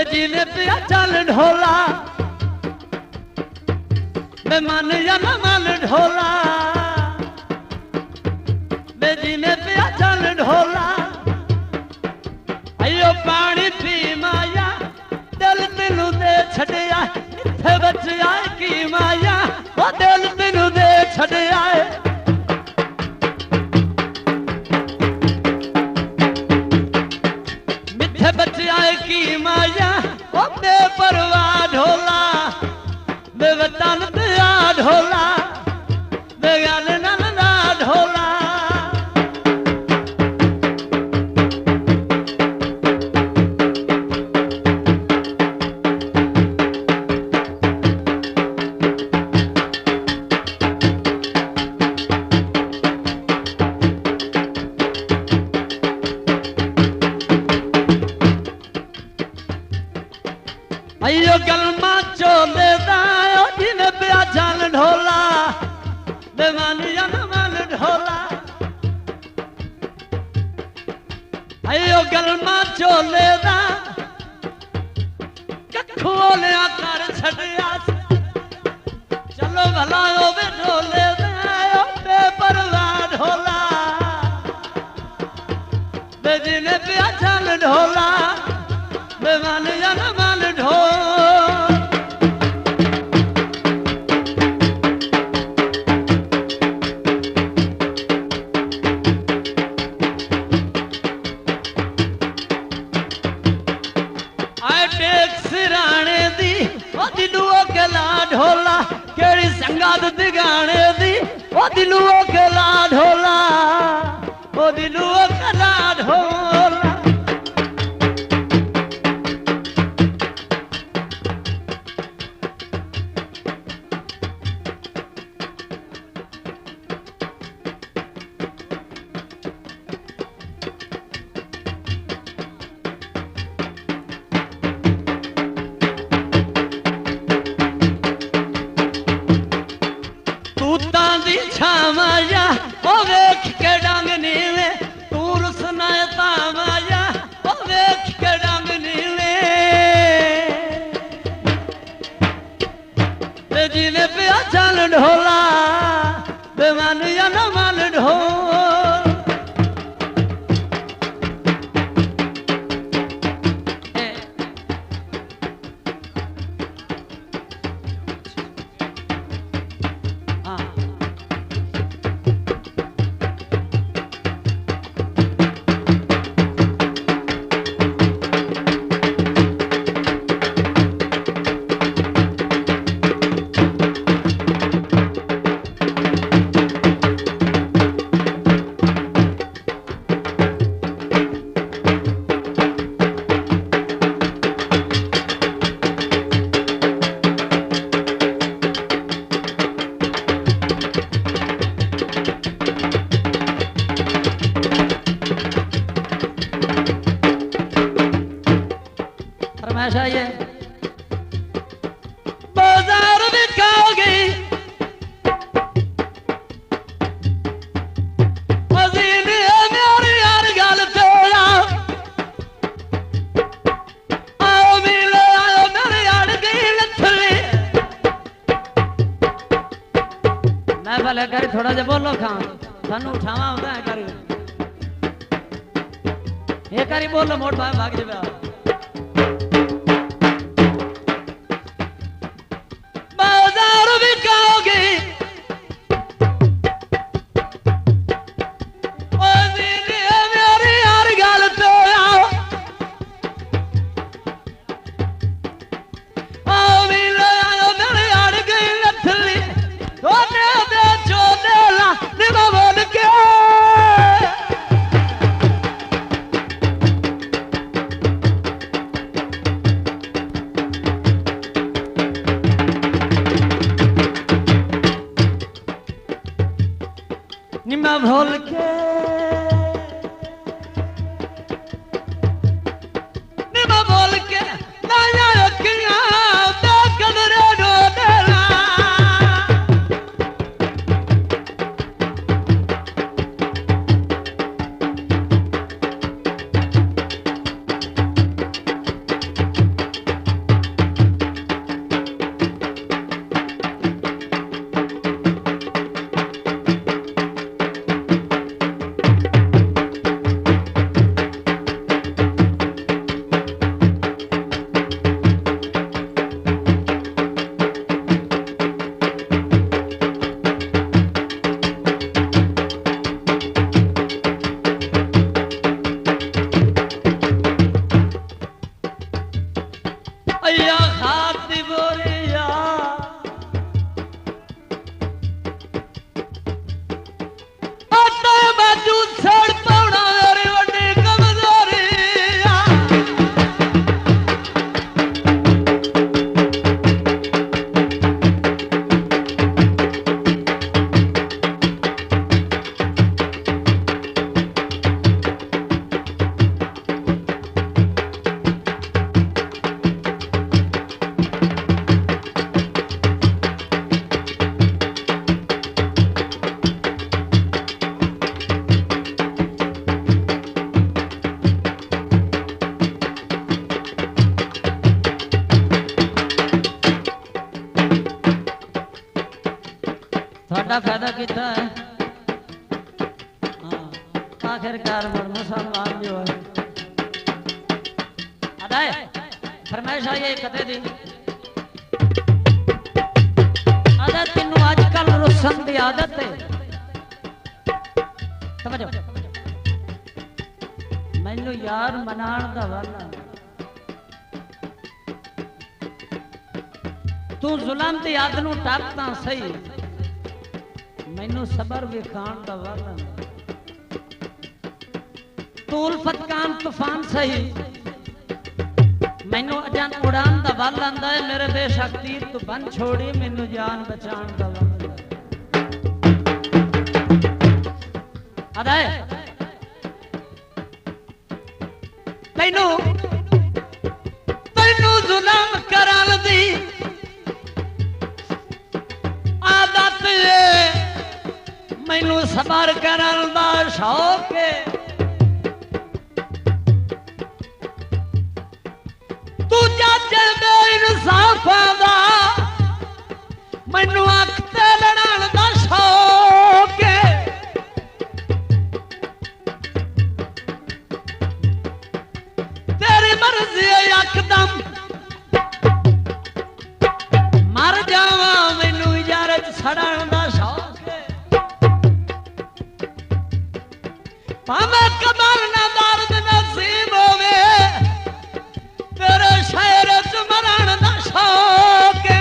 बेजी ने पिया चल ढोला बे मन या न मन ढोला बेजी ने पिया चल ढोला अयो पानी पी माया दिल तेनू दे छड़िया इत्थे बचिया की माया ओ दिल तेनू दे छड़िया बचिया की माया ओ बेपरवाह ढोला बेवतन दिया ढोला बेगाल नंदा ढोला अयो गलमा चोले दायो जिने पिया चल ढोला बेमानिया न मन ढोला अयो गलमा चोले दा कखोलिया कर छड़िया चलो भला ओ बे ढोले दायो बेपरवाह ढोला बे जिने पिया चल ढोला बेमानिया न मन ढोला केड़ी संगात दिगाने दी ओ दिलुओ केला ढोला ओ दिलुओ केला ढोला माया ओ वेख के डंग नीले तू रुसना ता माया ओ वेख के डंग नीले बेजी ने पिया चल ढोला बेमान या न मन ढोल ये बाजार में खाओगी मजीद मेरी यार गाल तोड़ा आओ मिलो आओ मेरी यार गई नथली मैं भले कर थोड़ा जा बोलो खां थानू उठावा होता है करी ये करी बोलो मोट भाग जावे छड़ पाउणा मेरी वड्डी कमजोरी आ फायदा किया है आखिरकार मुसलमान जो है अदाय फरमाइश आई है कदे दी अदा तेनू आजकल रुसन की आदत है समझो मैनू यार मनाण दा वाला तू जुल्म दी आदत नू टपता सही मैनू सबर विखान दा वाला तू उल्फत कान तूफान सही मैनू अजान उड़ान दा वाला है मेरे बेशक तीर तू बन छोड़ी मैनू जान बचान दा वाला अदाय तैनू तैनू जुल्म करन दी आदत मैनू सबर करन दा शौक है तू जज बे इंसाफां दा मैनू अख ते लड़न दा शौक है तेरी मर्जी यकदम मर जावा मैनू इजारत छड़न दा शौक है भावे कबर ना दर्द नसीब होवे तेरे शहर च मरण दा शौक है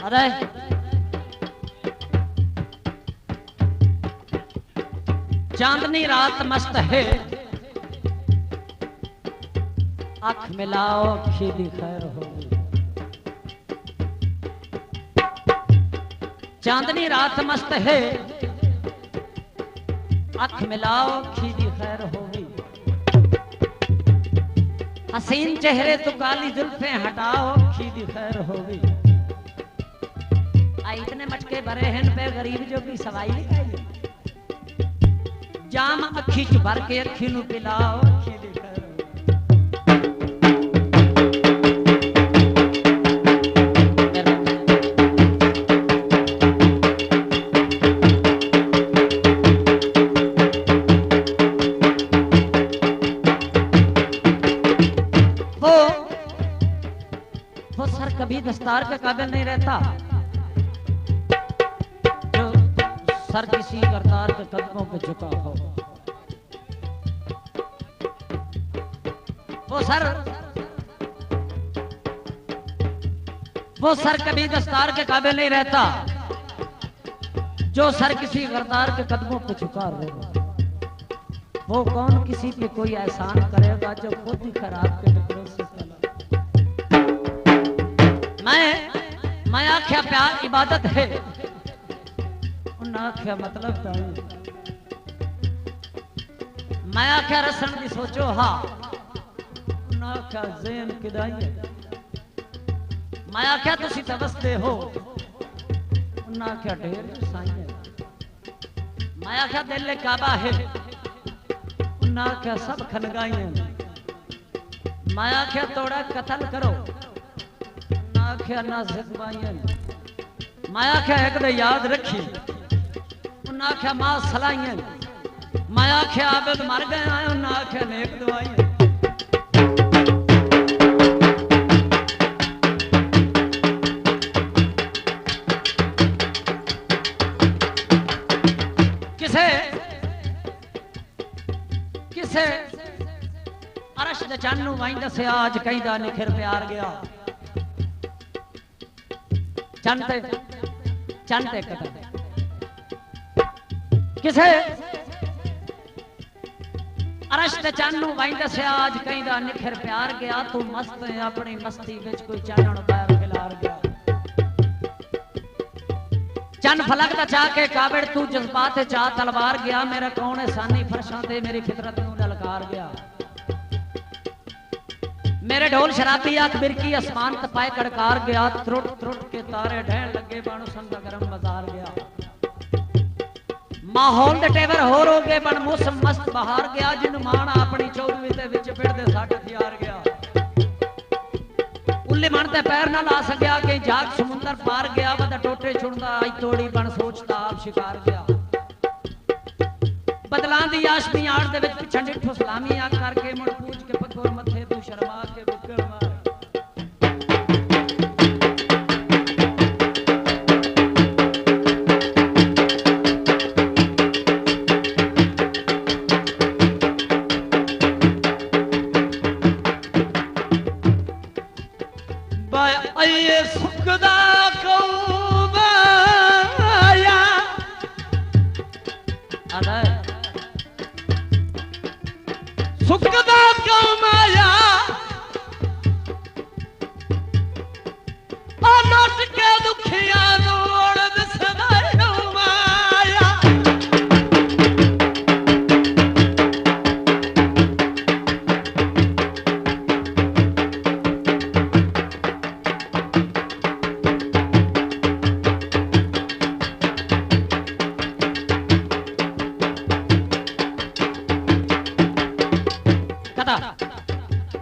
अरे चांदनी रात मस्त है अख मिलाओ खीदी खैर हो चांदनी रात मस्त है अख मिलाओ खीदी खैर होगी हसीन चेहरे तो काली जुल्फे हटाओ खीदी खैर होगी इतने मटके भरे हैं पे गरीब जो की सवाई नहीं जाम अखी च भर के अखी नू पिलाओ अखी दी खैर वो सर कभी दस्तार के काबिल नहीं रहता सर किसी करतार के कदमों पे झुका हो वो सर कभी दस्तार के काबिल नहीं रहता जो सर किसी करतार के कदमों पे झुका रहेगा वो कौन किसी पे कोई एहसान करेगा जो खुद ही खराब के टुकड़ों से चला मैं आख्या प्यार इबादत है आख्या मतलब मैं आख्या रसन की सोचो हाँ आख्या ज़हन किदाई है मैं आख्या तुसी तवसते हो आख्या ढेर साई है मैं आख्या दिल काबा है आख्या सब खनगाई है मैं आख्या तोड़ा कतल करो आख्या ना जिदबाई है मैं आख्या एक दे याद रखी आख्या मां सलाइया मैं आख्या आबद मर गए आए उन्हें आख्या नेक दवाई वाई दसिया अज कहीं निखिर प्यार गया चंद ते कटा किसे अरश ते चंद नूं वाई दसिया अज कहीं निखिर प्यार गया तू मस्त है अपनी मस्ती विच कोई चानण पैर खिलार गया चंद फलक दा चाह के काबिड़ तू जज्बात चाह तलवार गया मेरा कौन एहसानी फरशां ते मेरी फितरत नूं ललकार गया मेरे ढोल शराबी आख बिरकी आसमान तपाए कड़कार गया त्रुट त्रुट के तारे ढहन लगे बाणु संग गरम मजार गया माहौल दे टेवर हो गए बन मौसम मस्त बहार गया जिन मान अपनी चौदवी दे विच पिड़दे साठ हथियार गया उल्ले मन ते पैर ना ला सकिया कि जाग समुंदर पार गया बदा टोटे छुड़दा आई तोड़ी बन सोचता आप शिकार गया बदलां दी आश दी आड़ दे विच पिछड़ डिठो सलामी आ करके मुड़ पूछ के पगोर मथे तू शर्मा के बुक्कड़ मार बाए सुखदा कौमाया अदा सुखदा कौमाया नट के दुखिया नोड़ दिसदा कौमाया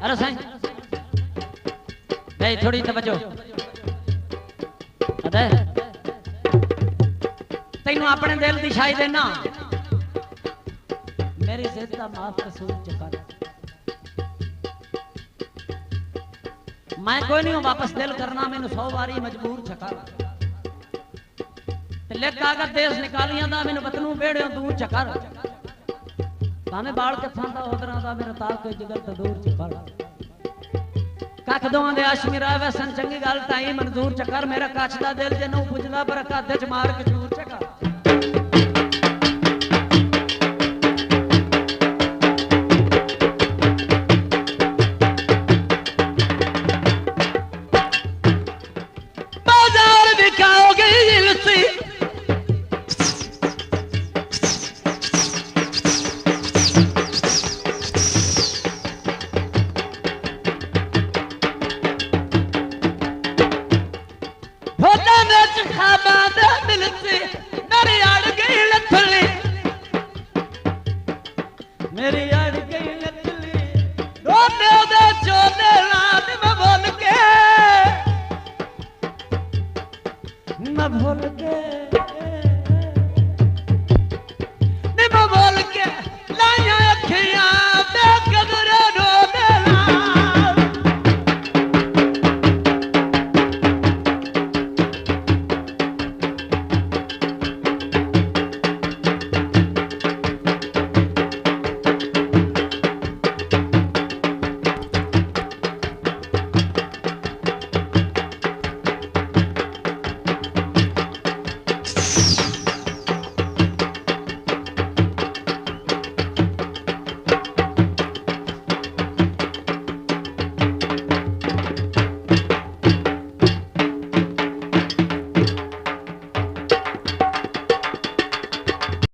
अरे साईं थोड़ी तवज्जो अदे तैनू अपने दिल दी शाई देना मेरी जिद दा माफ कसूर चुका मैं कोई नहीं हूं वापस दिल करना मैनू 100 बारी मजबूर छका लेक अगर देश निकालियां दा मैनू बतनू बेड़ियों दूर चकर भावे बाल कथां दा ओदरां दा मेरा ताक जिगर तो दूर चकर कख दोआं दे आशमी रावे सन चंगी गल ताई मंजूर चकर मेरा कच दा दिल जे नूं पुजदा पर कादे च मार के चूर चकर बाजार दिखाओगे इलसी मेरी अड़ गई नथली रोने दे चोले लाद मैं भूल के